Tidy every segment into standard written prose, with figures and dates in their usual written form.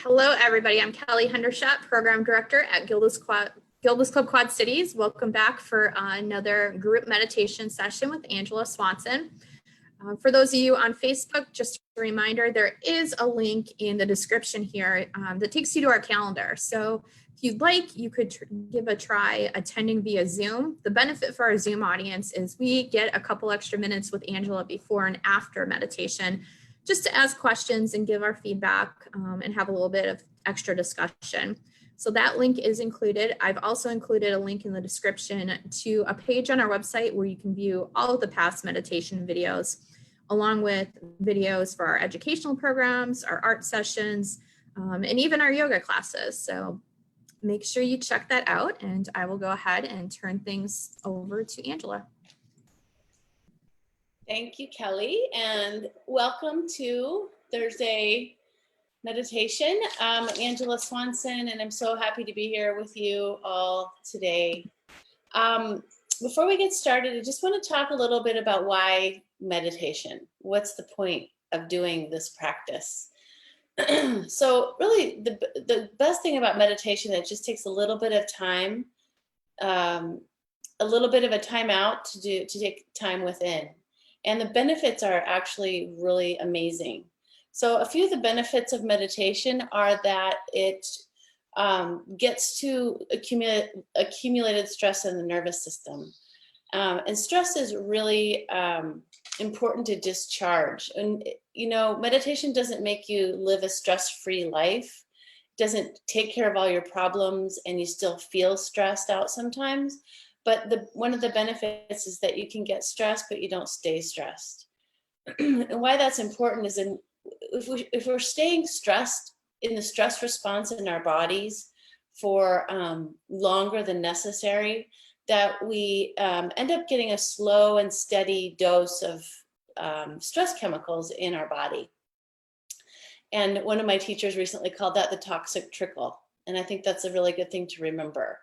Hello, everybody. I'm Kelly Hendershot, Program Director at Gildas Club Quad Cities. Welcome back for another group meditation session with Angela Swanson. For those of you on Facebook, just a reminder, there is a link in the description here that takes you to our calendar. So if you'd like, you could give a try attending via Zoom. The benefit for our Zoom audience is we get a couple extra minutes with Angela before and after meditation, just to ask questions and give our feedback and have a little bit of extra discussion. So that link is included. I've also included a link in the description to a page on our website where you can view all of the past meditation videos, along with videos for our educational programs, our art sessions, and even our yoga classes. So make sure you check that out, and I will go ahead and turn things over to Angela. Thank you, Kelly, and welcome to Thursday meditation. I'm Angela Swanson, and I'm so happy to be here with you all today. Before we get started, I just want to talk a little bit about why meditation. What's the point of doing this practice? So really, the best thing about meditation, it just takes a little bit of time, a little bit of a time out to take time within. And the benefits are actually really amazing. So a few of the benefits of meditation are that it gets to accumulated stress in the nervous system. And stress is really important to discharge. And, you know, meditation doesn't make you live a stress-free life. It doesn't take care of all your problems and you still feel stressed out sometimes. But one of the benefits is that you can get stressed, but you don't stay stressed. And why that's important is if we're staying stressed in the stress response in our bodies for longer than necessary, that we end up getting a slow and steady dose of stress chemicals in our body. And one of my teachers recently called that the toxic trickle. And I think that's a really good thing to remember,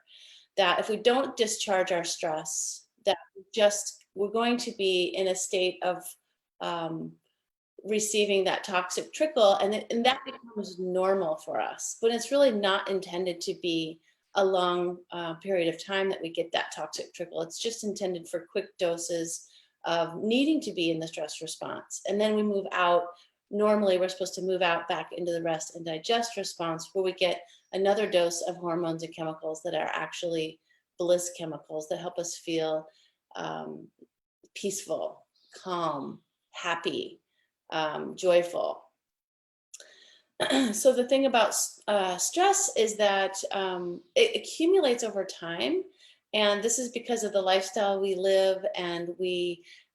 that if we don't discharge our stress, that we're going to be in a state of receiving that toxic trickle, and that becomes normal for us. But it's really not intended to be a long period of time that we get that toxic trickle. It's just intended for quick doses of needing to be in the stress response. And then we move out. Normally, we're supposed to move out back into the rest and digest response, where we get another dose of hormones and chemicals that are actually bliss chemicals that help us feel peaceful, calm, happy, joyful. So the thing about stress is that it accumulates over time. And this is because of the lifestyle we live, and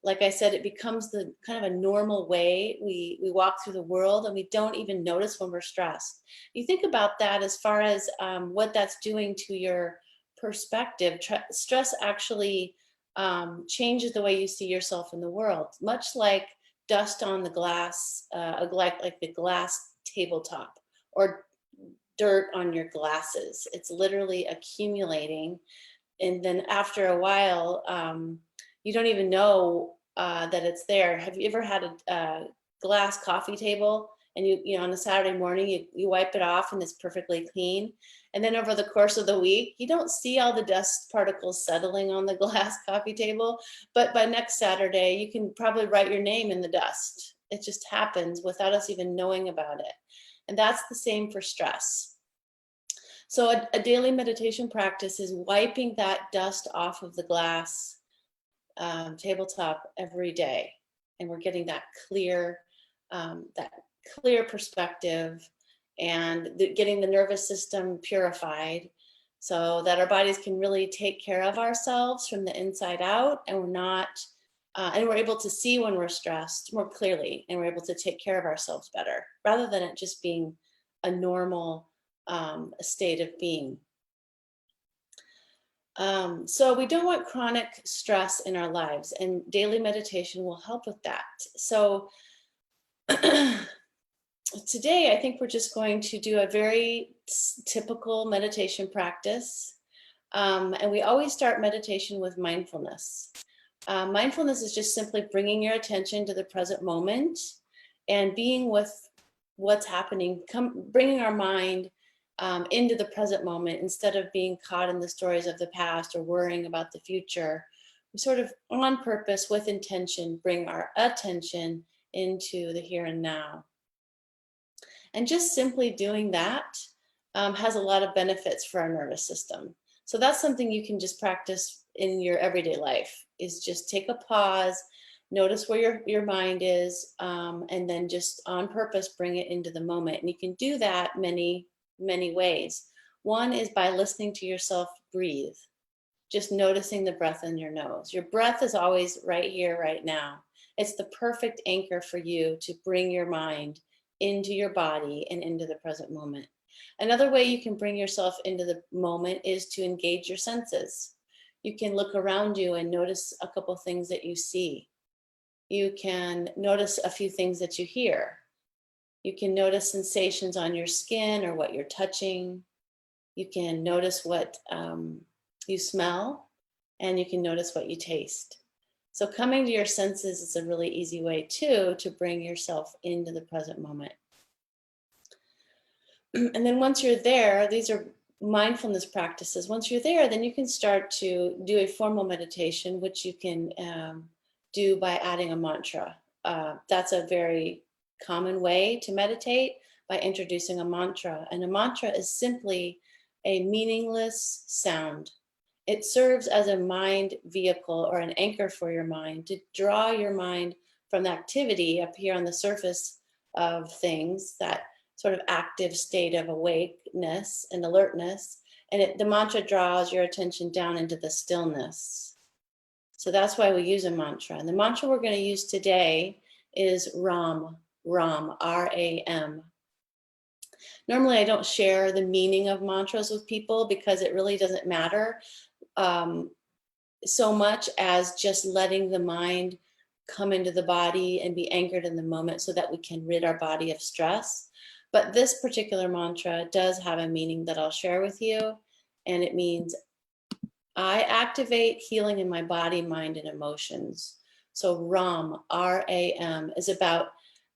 like I said, it becomes the kind of a normal way we walk through the world, and we don't even notice when we're stressed. You think about that as far as what that's doing to your perspective. Stress actually changes the way you see yourself in the world, much like dust on the glass, like the glass tabletop, or dirt on your glasses. It's literally accumulating. And then after a while, you don't even know that it's there. Have you ever had a glass coffee table, and you know, on a Saturday morning, you wipe it off and it's perfectly clean. And then over the course of the week, you don't see all the dust particles settling on the glass coffee table. But by next Saturday, you can probably write your name in the dust. It just happens without us even knowing about it. And that's the same for stress. So a daily meditation practice is wiping that dust off of the glass tabletop every day. And we're getting that clear perspective, and getting the nervous system purified so that our bodies can really take care of ourselves from the inside out, and we're able to see when we're stressed more clearly, and we're able to take care of ourselves better, rather than it just being a normal state of being. So we don't want chronic stress in our lives, and daily meditation will help with that. So today, I think we're just going to do a very typical meditation practice. And we always start meditation with mindfulness. Mindfulness is just simply bringing your attention to the present moment and being with what's happening, bringing our mind into the present moment instead of being caught in the stories of the past or worrying about the future. We sort of on purpose with intention bring our attention into the here and now. And just simply doing that has a lot of benefits for our nervous system. So that's something you can just practice in your everyday life, is just take a pause, notice where your mind is, and then just on purpose bring it into the moment. And you can do that many ways. One is by listening to yourself breathe, just noticing the breath in your nose. Your breath is always right here, right now. It's the perfect anchor for you to bring your mind into your body and into the present moment. Another way you can bring yourself into the moment is to engage your senses. You can look around you and notice a couple things that you see. You can notice a few things that you hear. You can notice sensations on your skin or what you're touching. You can notice what you smell, and you can notice what you taste. So coming to your senses is a really easy way too to bring yourself into the present moment. And then once you're there, these are mindfulness practices. Once you're there, then you can start to do a formal meditation, which you can do by adding a mantra. That's a very common way to meditate, by introducing a mantra. And a mantra is simply a meaningless sound. It serves as a mind vehicle or an anchor for your mind to draw your mind from the activity up here on the surface of things, that sort of active state of awakeness and alertness. And the mantra draws your attention down into the stillness. So that's why we use a mantra. And the mantra we're going to use today is Ram, R-A-M. Normally, I don't share the meaning of mantras with people because it really doesn't matter so much as just letting the mind come into the body and be anchored in the moment so that we can rid our body of stress. But this particular mantra does have a meaning that I'll share with you. And it means, I activate healing in my body, mind, and emotions. So Ram, R-A-M, is about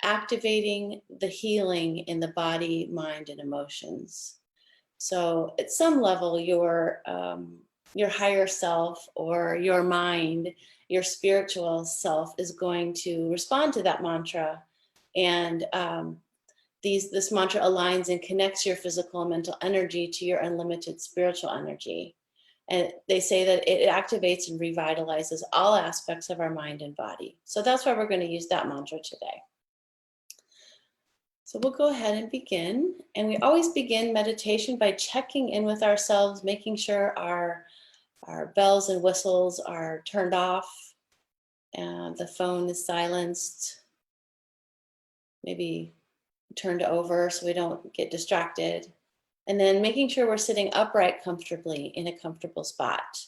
activating the healing in the body, mind, and emotions. So at some level, your higher self or your mind, your spiritual self is going to respond to that mantra. And this mantra aligns and connects your physical and mental energy to your unlimited spiritual energy. And they say that it activates and revitalizes all aspects of our mind and body. So that's why we're going to use that mantra today. So we'll go ahead and begin. And we always begin meditation by checking in with ourselves, making sure our bells and whistles are turned off, and the phone is silenced, maybe turned over so we don't get distracted. And then making sure we're sitting upright comfortably in a comfortable spot.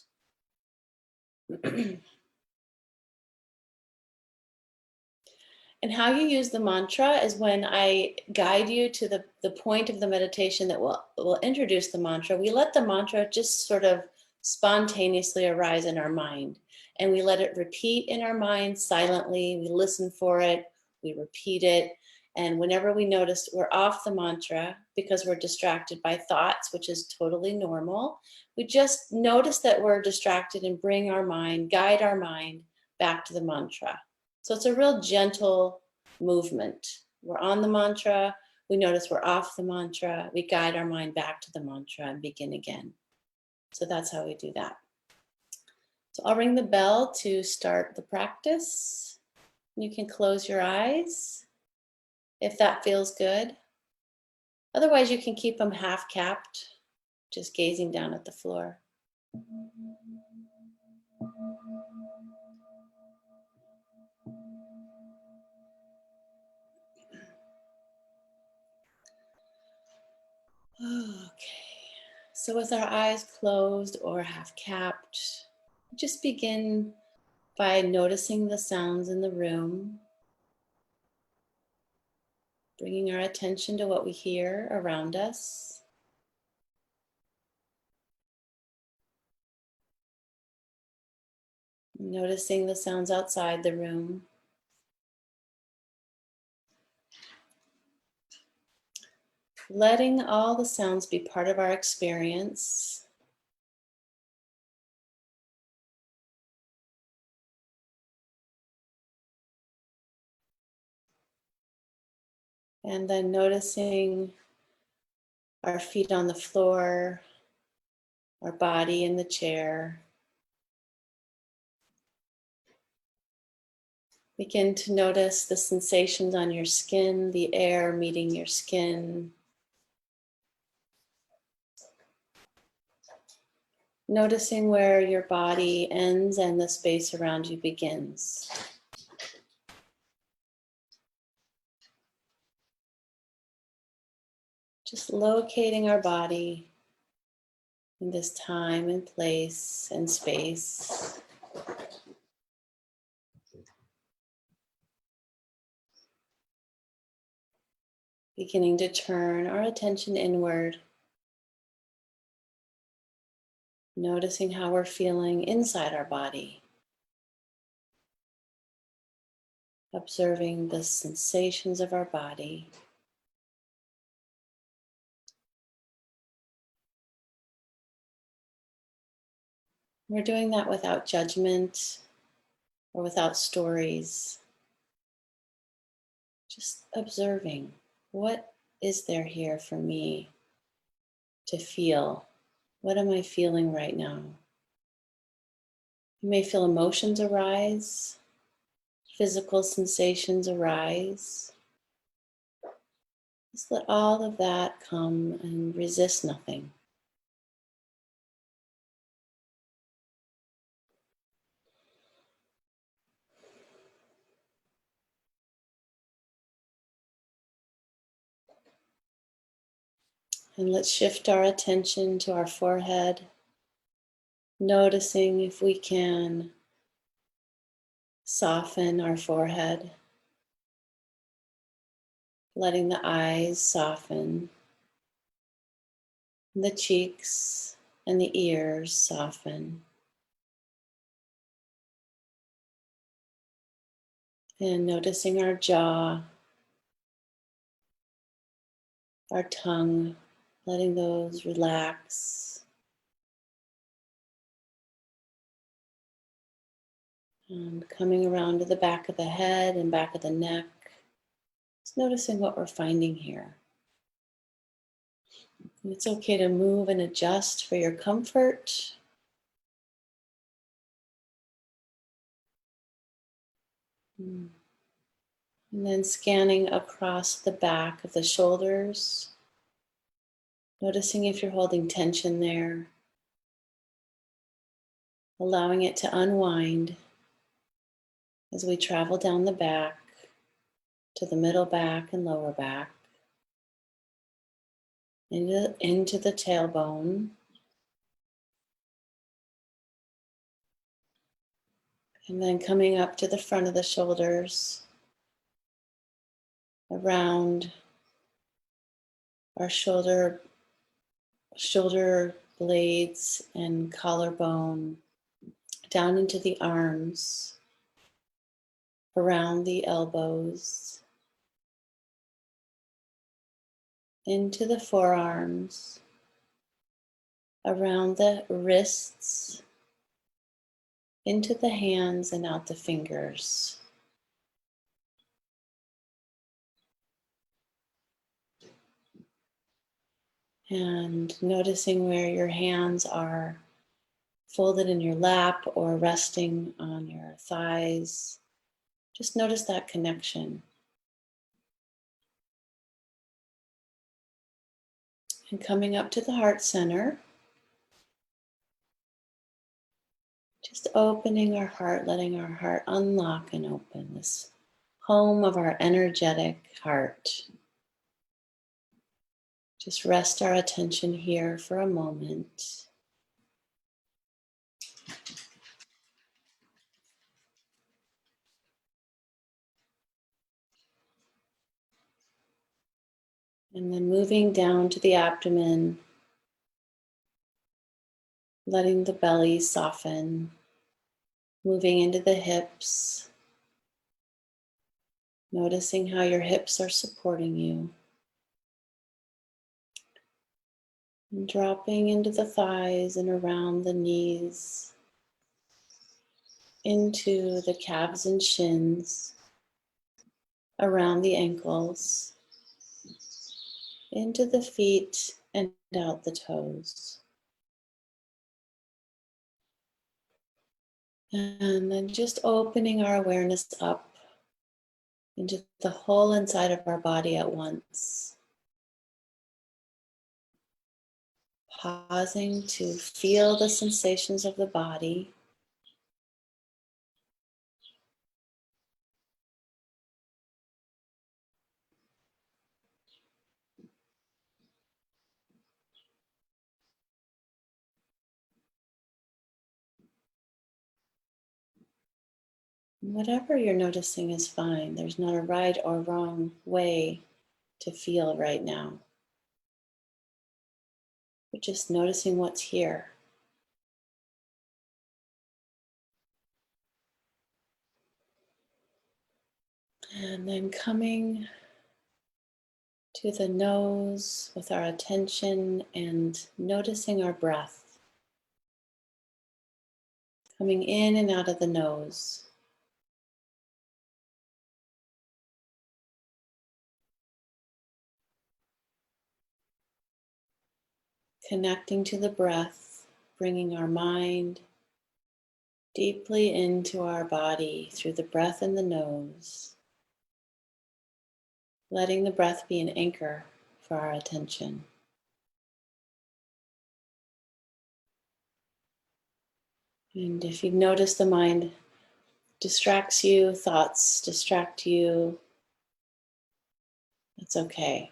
And how you use the mantra is when I guide you to the point of the meditation that will introduce the mantra. We let the mantra just sort of spontaneously arise in our mind. And we let it repeat in our mind silently. We listen for it. We repeat it. And whenever we notice we're off the mantra because we're distracted by thoughts, which is totally normal, we just notice that we're distracted and bring our mind, guide our mind back to the mantra. So it's a real gentle movement. We're on the mantra, we notice we're off the mantra, we guide our mind back to the mantra and begin again. So that's how we do that. So I'll ring the bell to start the practice. You can close your eyes if that feels good. Otherwise, you can keep them half capped, just gazing down at the floor. Okay, so with our eyes closed or half capped, just begin by noticing the sounds in the room, bringing our attention to what we hear around us. Noticing the sounds outside the room. letting all the sounds be part of our experience. And then noticing our feet on the floor, our body in the chair. Begin to notice the sensations on your skin, the air meeting your skin. Noticing where your body ends and the space around you begins. Just locating our body in this time and place and space. Beginning to turn our attention inward. Noticing how we're feeling inside our body. Observing the sensations of our body. We're doing that without judgment or without stories. Just observing, what is there here for me to feel? What am I feeling right now? You may feel emotions arise, physical sensations arise. Just let all of that come and resist nothing. And let's shift our attention to our forehead, noticing if we can soften our forehead, letting the eyes soften, the cheeks and the ears soften. And noticing our jaw, our tongue, letting those relax. And coming around to the back of the head and back of the neck. Just noticing what we're finding here. And it's okay to move and adjust for your comfort. And then scanning across the back of the shoulders. Noticing if you're holding tension there. Allowing it to unwind as we travel down the back to the middle back and lower back. Into the tailbone. And then coming up to the front of the shoulders, around our shoulder blades and collarbone, down into the arms, around the elbows, into the forearms, around the wrists, into the hands and out the fingers. And noticing where your hands are folded in your lap or resting on your thighs. Just notice that connection. And coming up to the heart center, just opening our heart, letting our heart unlock and open, this home of our energetic heart. Just rest our attention here for a moment. And then moving down to the abdomen, letting the belly soften, moving into the hips, noticing how your hips are supporting you. And dropping into the thighs and around the knees, into the calves and shins, around the ankles, into the feet and out the toes. And then just opening our awareness up into the whole inside of our body at once. Pausing to feel the sensations of the body. Whatever you're noticing is fine. There's not a right or wrong way to feel right now. We're just noticing what's here. And then coming to the nose with our attention and noticing our breath. Coming in and out of the nose. Connecting to the breath, bringing our mind deeply into our body through the breath in the nose, letting the breath be an anchor for our attention. And if you've noticed the mind distracts you, thoughts distract you, that's okay.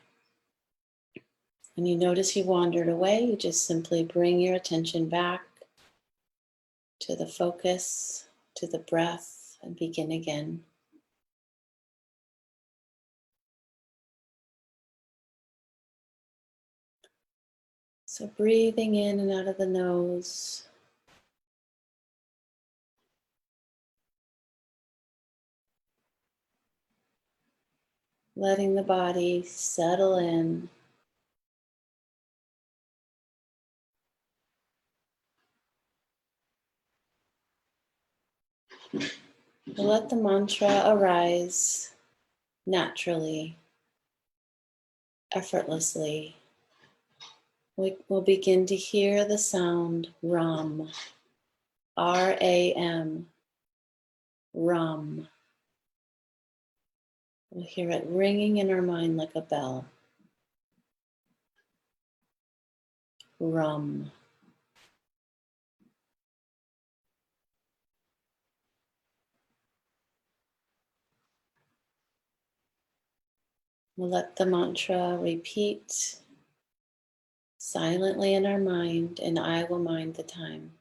When you notice you wandered away, you just simply bring your attention back to the focus, to the breath, and begin again. So breathing in and out of the nose. Letting the body settle in. Let the mantra arise naturally, effortlessly. We will begin to hear the sound Ram, R-A-M, Ram. We'll hear it ringing in our mind like a bell. Ram. We'll let the mantra repeat silently in our mind, and I will mind the time.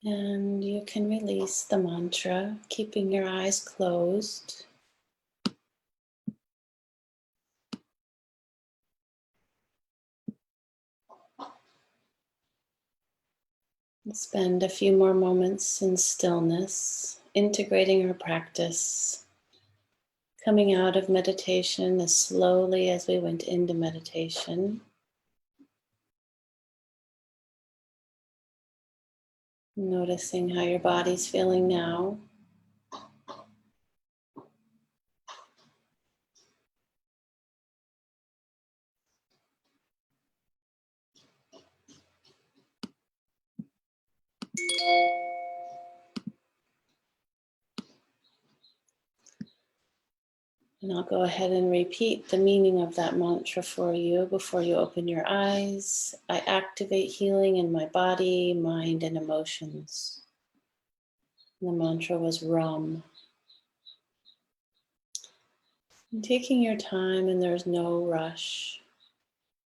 And you can release the mantra, keeping your eyes closed. Spend a few more moments in stillness, integrating our practice, coming out of meditation as slowly as we went into meditation. Noticing how your body's feeling now. And I'll go ahead and repeat the meaning of that mantra for you before you open your eyes. I activate healing in my body, mind, and emotions. The mantra was RUM. And taking your time, and there's no rush.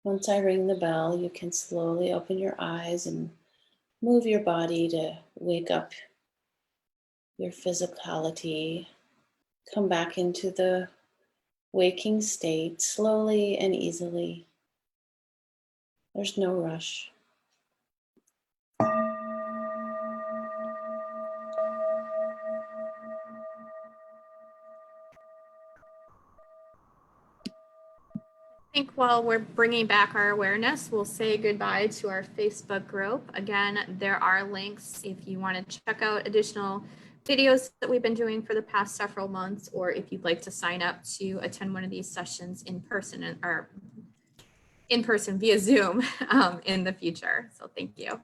Once I ring the bell, you can slowly open your eyes and move your body to wake up your physicality. Come back into the waking state slowly and easily. There's no rush. I think while we're bringing back our awareness, we'll say goodbye to our Facebook group. Again, there are links if you want to check out additional videos that we've been doing for the past several months, or if you'd like to sign up to attend one of these sessions in person or in person via Zoom in the future. So thank you.